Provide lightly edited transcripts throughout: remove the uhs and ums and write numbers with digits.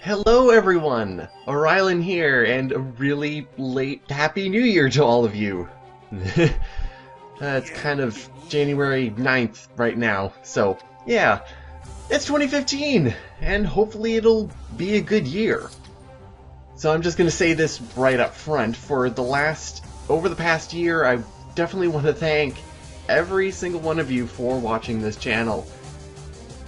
Hello everyone! Orylen here, and a really late Happy New Year to all of you! It's kind of January 9th right now, so yeah, it's 2015, and hopefully it'll be a good year. So I'm just gonna say this right up front, over the past year, I definitely want to thank every single one of you for watching this channel.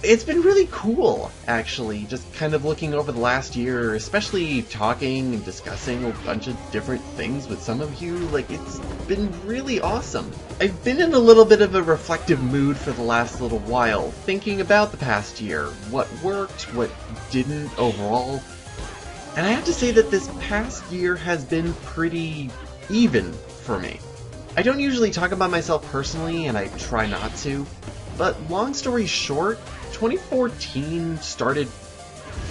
It's been really cool, actually, just kind of looking over the last year, especially talking and discussing a bunch of different things with some of you. Like, it's been really awesome. I've been in a little bit of a reflective mood for the last little while, thinking about the past year, what worked, what didn't overall. And I have to say that this past year has been pretty even for me. I don't usually talk about myself personally, and I try not to, but long story short, 2014 started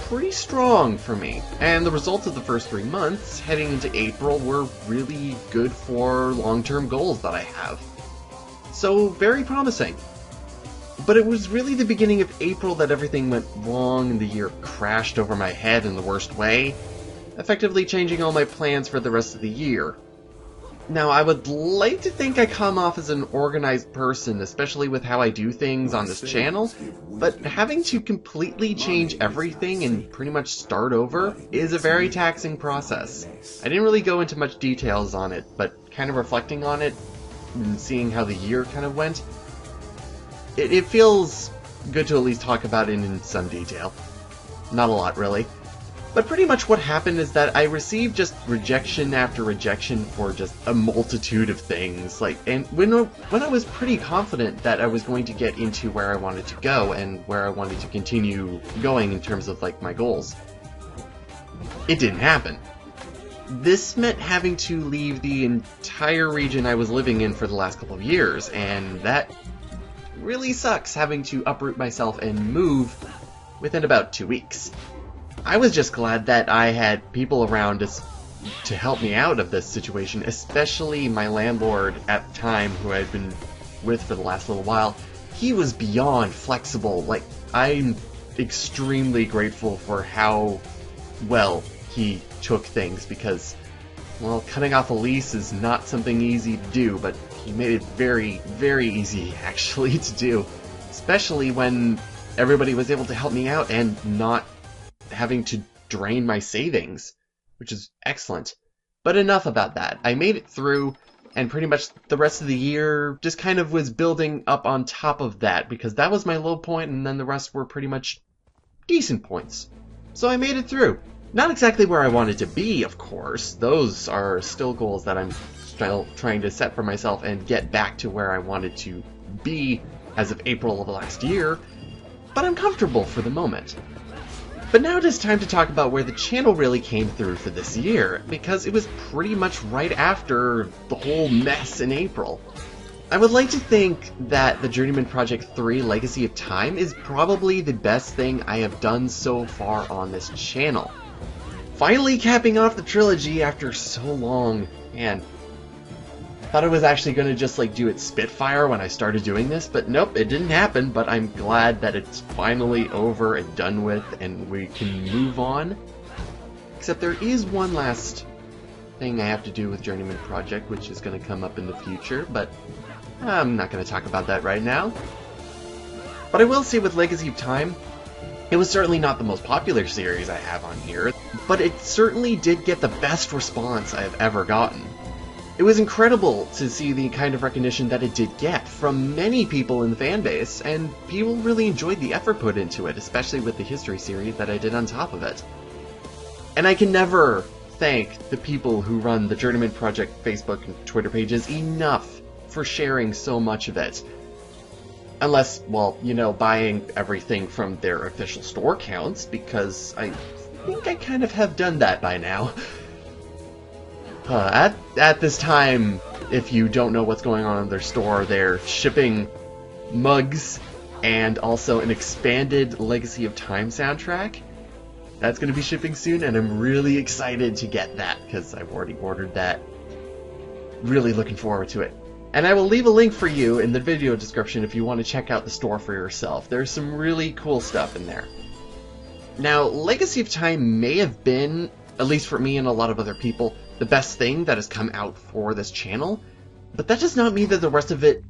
pretty strong for me, and the results of the first 3 months heading into April were really good for long-term goals that I have. So, very promising. But it was really the beginning of April that everything went wrong and the year crashed over my head in the worst way, effectively changing all my plans for the rest of the year. Now, I would like to think I come off as an organized person, especially with how I do things on this channel, but having to completely change everything and pretty much start over is a very taxing process. I didn't really go into much details on it, but kind of reflecting on it and seeing how the year kind of went, it feels good to at least talk about it in some detail. Not a lot, really. But pretty much what happened is that I received just rejection after rejection for just a multitude of things. And when I was pretty confident that I was going to get into where I wanted to go and where I wanted to continue going in terms of my goals, it didn't happen. This meant having to leave the entire region I was living in for the last couple of years, and that really sucks, having to uproot myself and move within about 2 weeks. I was just glad that I had people around to help me out of this situation, especially my landlord at the time, who I'd been with for the last little while. He was beyond flexible. I'm extremely grateful for how well he took things, because, well, cutting off a lease is not something easy to do, but he made it very, very easy, actually, to do. Especially when everybody was able to help me out and not having to drain my savings, which is excellent. But enough about that. I made it through, and pretty much the rest of the year just kind of was building up on top of that, because that was my low point, and then the rest were pretty much decent points. So I made it through. Not exactly where I wanted to be, of course. Those are still goals that I'm still trying to set for myself and get back to where I wanted to be as of April of last year, but I'm comfortable for the moment. But now it is time to talk about where the channel really came through for this year, because it was pretty much right after the whole mess in April. I would like to think that the Journeyman Project 3 Legacy of Time is probably the best thing I have done so far on this channel. Finally capping off the trilogy after so long, man. Thought I was actually going to just do it Spitfire when I started doing this, but nope, it didn't happen. But I'm glad that it's finally over and done with, and we can move on. Except there is one last thing I have to do with Journeyman Project, which is going to come up in the future, but I'm not going to talk about that right now. But I will say with Legacy of Time, it was certainly not the most popular series I have on here, but it certainly did get the best response I have ever gotten. It was incredible to see the kind of recognition that it did get from many people in the fanbase, and people really enjoyed the effort put into it, especially with the history series that I did on top of it. And I can never thank the people who run the Journeyman Project Facebook and Twitter pages enough for sharing so much of it. Unless, well, buying everything from their official store counts, because I think I kind of have done that by now. At this time, if you don't know what's going on in their store, they're shipping mugs and also an expanded Legacy of Time soundtrack. That's going to be shipping soon, and I'm really excited to get that, because I've already ordered that. Really looking forward to it. And I will leave a link for you in the video description if you want to check out the store for yourself. There's some really cool stuff in there. Now, Legacy of Time may have been, at least for me and a lot of other people, the best thing that has come out for this channel, but that does not mean that the rest of it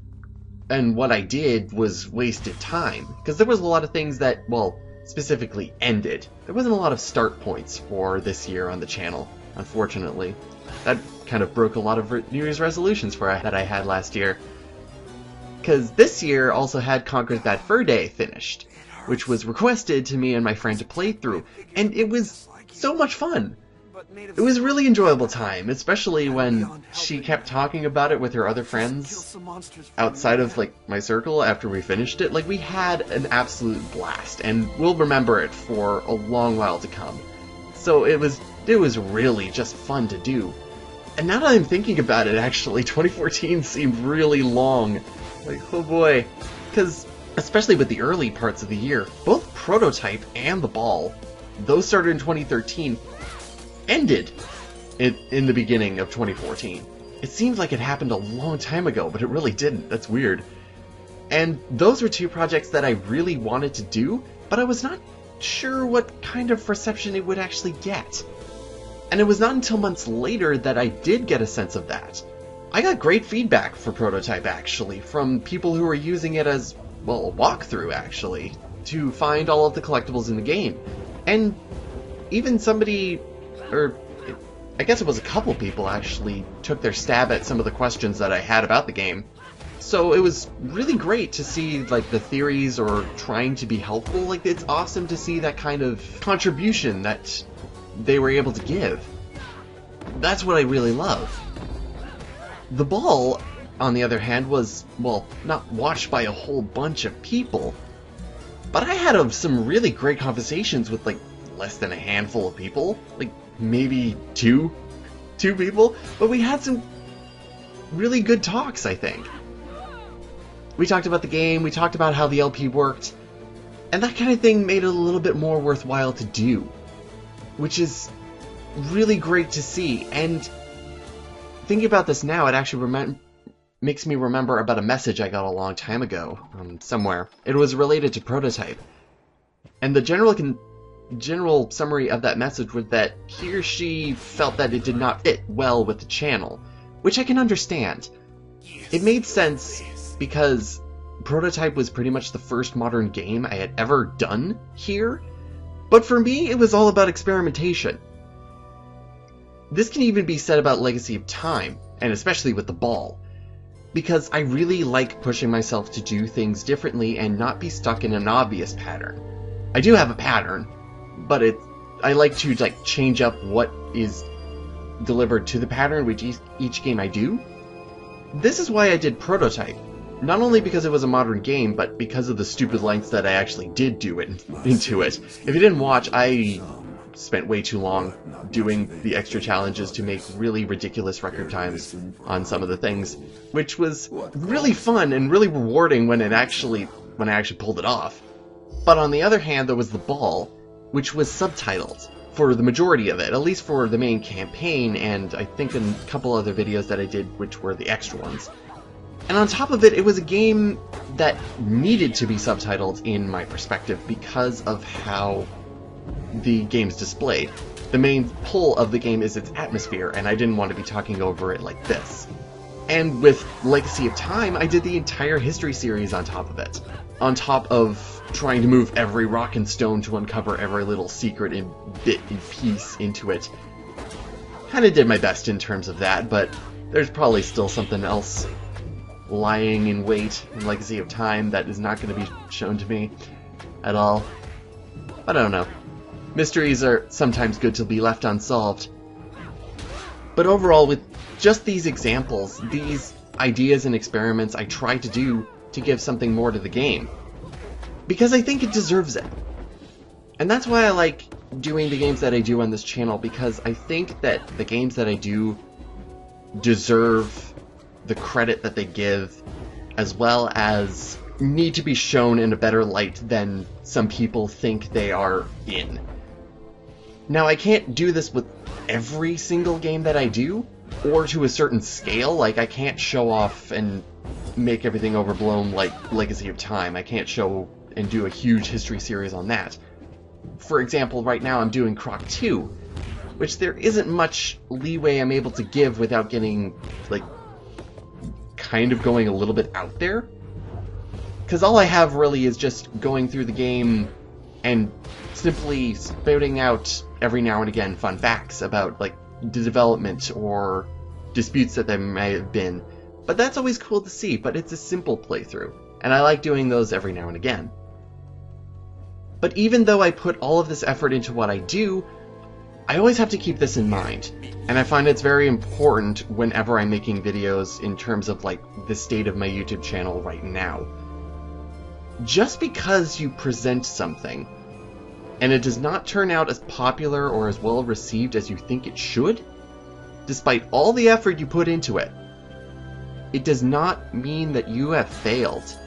and what I did was wasted time, because there was a lot of things that, well, specifically ended. There wasn't a lot of start points for this year on the channel, unfortunately. That kind of broke a lot of New Year's resolutions that I had last year. Because this year also had Conker's Bad Fur Day finished, which was requested to me and my friend to play through, and it was so much fun. It was a really enjoyable time, especially when she kept talking about it with her other friends outside of like my circle after we finished it. Like, we had an absolute blast, and we'll remember it for a long while to come. So it was really just fun to do. And now that I'm thinking about it, actually, 2014 seemed really long. Like, oh boy. Because, especially with the early parts of the year, both Prototype and The Ball, those started in 2013, ended in the beginning of 2014. It seems like it happened a long time ago, but it really didn't. That's weird. And those were two projects that I really wanted to do, but I was not sure what kind of reception it would actually get. And it was not until months later that I did get a sense of that. I got great feedback for Prototype, actually, from people who were using it as, well, a walkthrough, actually, to find all of the collectibles in the game. And even somebody, or I guess it was a couple people, actually took their stab at some of the questions that I had about the game. So it was really great to see, like, the theories or trying to be helpful. Like, it's awesome to see that kind of contribution that they were able to give. That's what I really love. The Ball, on the other hand, was, well, not watched by a whole bunch of people, but I had some really great conversations with, like, less than a handful of people. Like, maybe two people, but we had some really good talks, I think. We talked about the game, we talked about how the LP worked, and that kind of thing made it a little bit more worthwhile to do, which is really great to see. And thinking about this now, it actually makes me remember about a message I got a long time ago, somewhere. It was related to Prototype, and the general summary of that message was that he or she felt that it did not fit well with the channel, which I can understand. It made sense because Prototype was pretty much the first modern game I had ever done here, but for me it was all about experimentation. This can even be said about Legacy of Time, and especially with The Ball, because I really like pushing myself to do things differently and not be stuck in an obvious pattern. I do have a pattern, but I like to change up what is delivered to the pattern with each game I do. This is why I did Prototype. Not only because it was a modern game, but because of the stupid lengths that I actually did do it into it. If you didn't watch, I spent way too long doing the extra challenges to make really ridiculous record times on some of the things, which was really fun and really rewarding when I actually pulled it off. But on the other hand, there was The Ball, which was subtitled for the majority of it, at least for the main campaign, and I think a couple other videos that I did which were the extra ones. And on top of it, it was a game that needed to be subtitled in my perspective because of how the game's displayed. The main pull of the game is its atmosphere, and I didn't want to be talking over it like this. And with Legacy of Time, I did the entire history series on top of it. On top of trying to move every rock and stone to uncover every little secret and bit and piece into it. Kinda did my best in terms of that, but there's probably still something else lying in wait in Legacy of Time that is not going to be shown to me at all. But I don't know. Mysteries are sometimes good to be left unsolved. But overall, with just these examples, these ideas and experiments I try to do to give something more to the game, because I think it deserves it. And that's why I like doing the games that I do on this channel, because I think that the games that I do deserve the credit that they give, as well as need to be shown in a better light than some people think they are in. Now, I can't do this with every single game that I do, or to a certain scale. Like, I can't show off and make everything overblown like Legacy of Time. I can't show and do a huge history series on that. for example, right now I'm doing Croc 2, which there isn't much leeway I'm able to give without getting, like, kind of going a little bit out there. Because all I have really is just going through the game and simply spouting out every now and again fun facts about, like, the development or disputes that there may have been. But that's always cool to see, but it's a simple playthrough, and I like doing those every now and again. But even though I put all of this effort into what I do, I always have to keep this in mind, and I find it's very important whenever I'm making videos in terms of, like, the state of my YouTube channel right now. Just because you present something, and it does not turn out as popular or as well received as you think it should, despite all the effort you put into it, it does not mean that you have failed.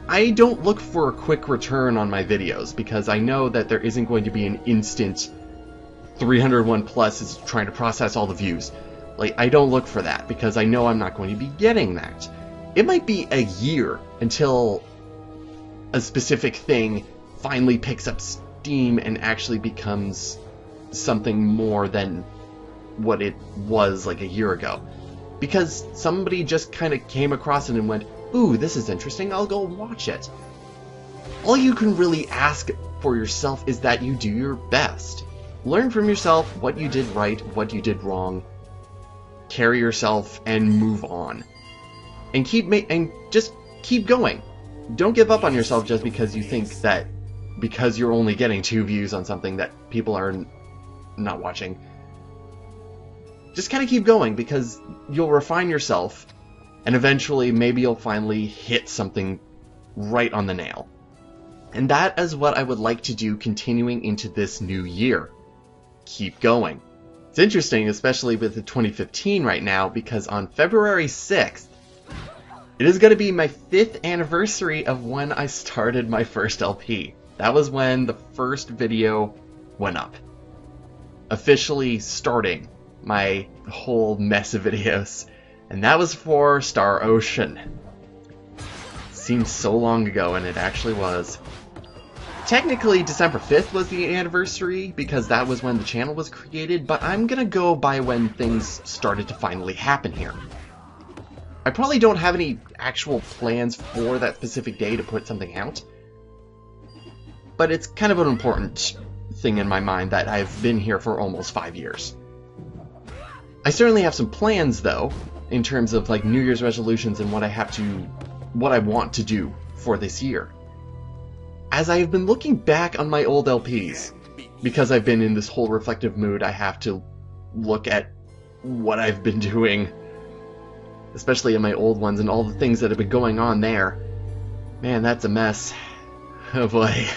I don't look for a quick return on my videos, because I know that there isn't going to be an instant 301 plus is trying to process all the views. Like, I don't look for that, because I know I'm not going to be getting that. It might be a year until a specific thing finally picks up steam and actually becomes something more than what it was like a year ago. Because somebody just kind of came across it and went, ooh, this is interesting, I'll go watch it. All you can really ask for yourself is that you do your best. Learn from yourself what you did right, what you did wrong, carry yourself, and move on. And just keep going. Don't give up on yourself just because you think that because you're only getting 2 views on something that people are not watching. Just kind of keep going, because you'll refine yourself, and eventually maybe you'll finally hit something right on the nail. And that is what I would like to do continuing into this new year. Keep going. It's interesting, especially with the 2015 right now, because on February 6th, it is going to be my 5th anniversary of when I started my first LP. That was when the first video went up. Officially starting my whole mess of videos. And that was for Star Ocean. Seems so long ago, and it actually was. Technically, December 5th was the anniversary, because that was when the channel was created, but I'm gonna go by when things started to finally happen here. I probably don't have any actual plans for that specific day to put something out, but it's kind of an important thing in my mind that I've been here for almost 5 years. I certainly have some plans, though, in terms of, like, New Year's resolutions and what I want to do for this year. As I have been looking back on my old LPs, because I've been in this whole reflective mood, I have to look at what I've been doing, especially in my old ones, and all the things that have been going on there. Man, that's a mess. Oh boy.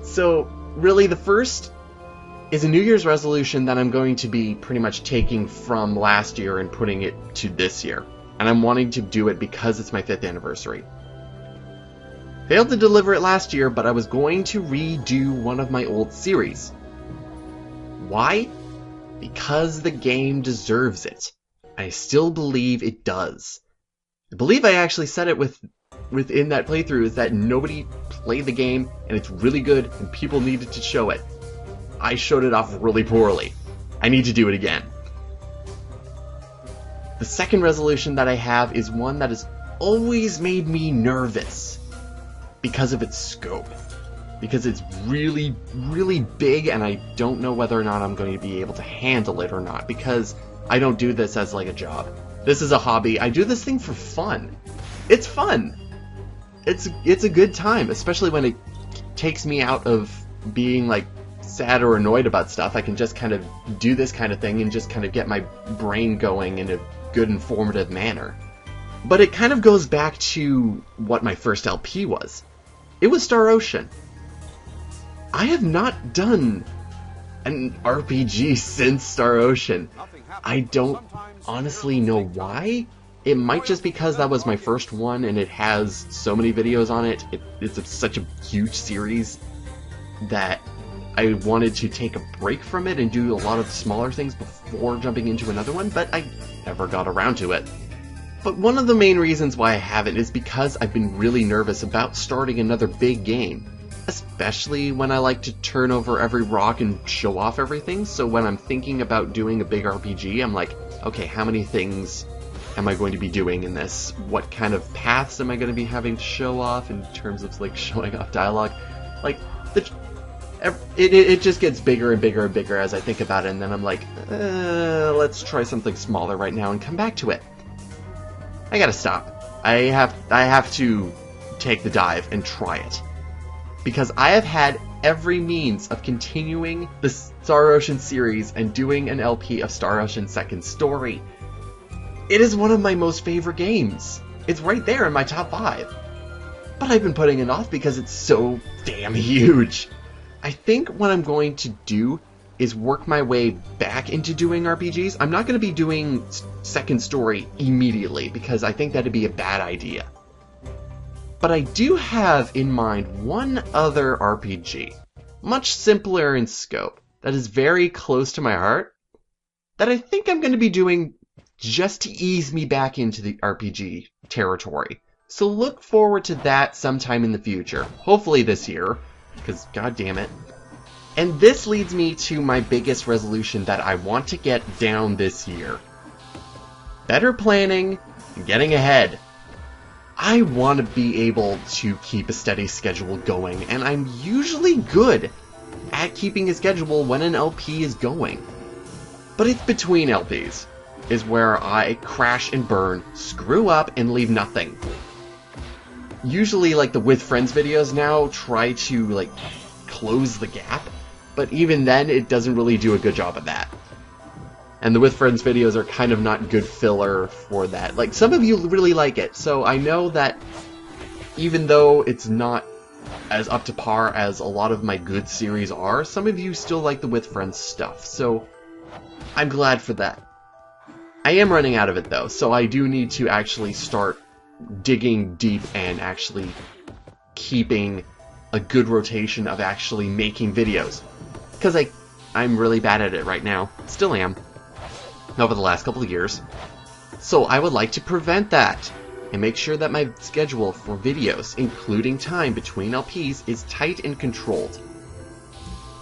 So, really, the first is a New Year's resolution that I'm going to be pretty much taking from last year and putting it to this year. And I'm wanting to do it because it's my 5th anniversary. Failed to deliver it last year, but I was going to redo one of my old series. Why? Because the game deserves it. I still believe it does. I believe I actually said it within that playthrough, is that nobody played the game, and it's really good, and people needed to show it. I showed it off really poorly. I need to do it again. The second resolution that I have is one that has always made me nervous because of its scope. Because it's really, really big, and I don't know whether or not I'm going to be able to handle it or not, because I don't do this as like a job. This is a hobby. I do this thing for fun. It's fun. It's a good time, especially when it takes me out of being like sad or annoyed about stuff. I can just kind of do this kind of thing and just kind of get my brain going in a good, informative manner. But it kind of goes back to what my first LP was. It was Star Ocean. I have not done an RPG since Star Ocean. I don't honestly know why. It might just because that was my first one and it has so many videos on it. It's such a huge series that I wanted to take a break from it and do a lot of smaller things before jumping into another one, but I never got around to it. But one of the main reasons why I haven't is because I've been really nervous about starting another big game. especially when I like to turn over every rock and show off everything. So when I'm thinking about doing a big RPG, I'm like, okay, how many things am I going to be doing in this? What kind of paths am I going to be having to show off in terms of like showing off dialogue? Like, it just gets bigger and bigger and bigger as I think about it, and then I'm like, let's try something smaller right now and come back to it. I gotta stop. I have to take the dive and try it. Because I have had every means of continuing the Star Ocean series and doing an LP of Star Ocean Second Story. It is one of my most favorite games. It's right there in my top 5. But I've been putting it off because it's so damn huge. I think what I'm going to do is work my way back into doing RPGs. I'm not going to be doing Second Story immediately because I think that'd be a bad idea. But I do have in mind one other RPG, much simpler in scope, that is very close to my heart, that I think I'm going to be doing just to ease me back into the RPG territory. So look forward to that sometime in the future, hopefully this year, because god damn it. And this leads me to my biggest resolution that I want to get down this year. Better planning and getting ahead. I want to be able to keep a steady schedule going, and I'm usually good at keeping a schedule when an LP is going. But it's between LPs is where I crash and burn, screw up, and leave nothing. Usually, like, the With Friends videos now try to, like, close the gap, but even then, it doesn't really do a good job of that. And the With Friends videos are kind of not good filler for that. Like, some of you really like it, so I know that even though it's not as up to par as a lot of my good series are, some of you still like the With Friends stuff, so I'm glad for that. I am running out of it, though, so I do need to actually start digging deep and actually keeping a good rotation of actually making videos. Because I'm really bad at it right now. Still am. Over the last couple of years. So I would like to prevent that and make sure that my schedule for videos, including time between LPs, is tight and controlled.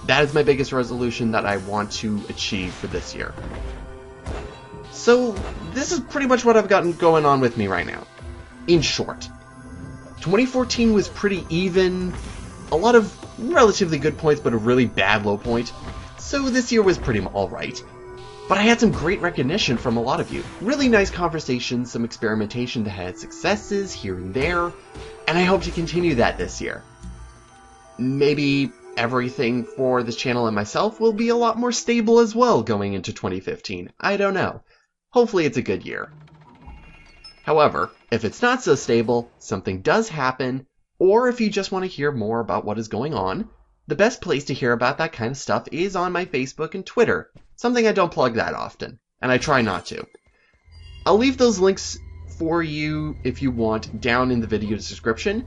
That is my biggest resolution that I want to achieve for this year. So this is pretty much what I've gotten going on with me right now. In short, 2014 was pretty even, a lot of relatively good points but a really bad low point, so this year was pretty alright. But I had some great recognition from a lot of you. Really nice conversations, some experimentation that had successes here and there, and I hope to continue that this year. Maybe everything for this channel and myself will be a lot more stable as well going into 2015. I don't know. Hopefully it's a good year. However, if it's not so stable, something does happen, or if you just want to hear more about what is going on, the best place to hear about that kind of stuff is on my Facebook and Twitter, something I don't plug that often, and I try not to. I'll leave those links for you if you want down in the video description.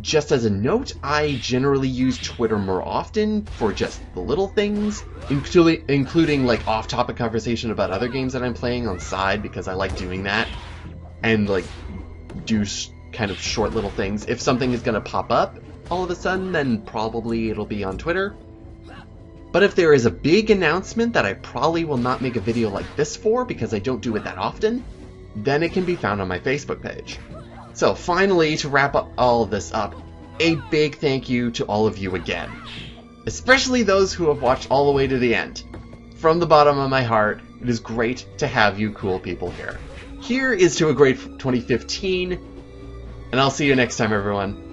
Just as a note, I generally use Twitter more often for just the little things, including like off-topic conversation about other games that I'm playing on the side, because I like doing that, and like do kind of short little things. If something is going to pop up all of a sudden, then probably it'll be on Twitter. But if there is a big announcement that I probably will not make a video like this for, because I don't do it that often, then it can be found on my Facebook page. So finally, to wrap up all of this up, a big thank you to all of you again. Especially those who have watched all the way to the end. From the bottom of my heart, it is great to have you cool people here. Here is to a great 2015, and I'll see you next time, everyone.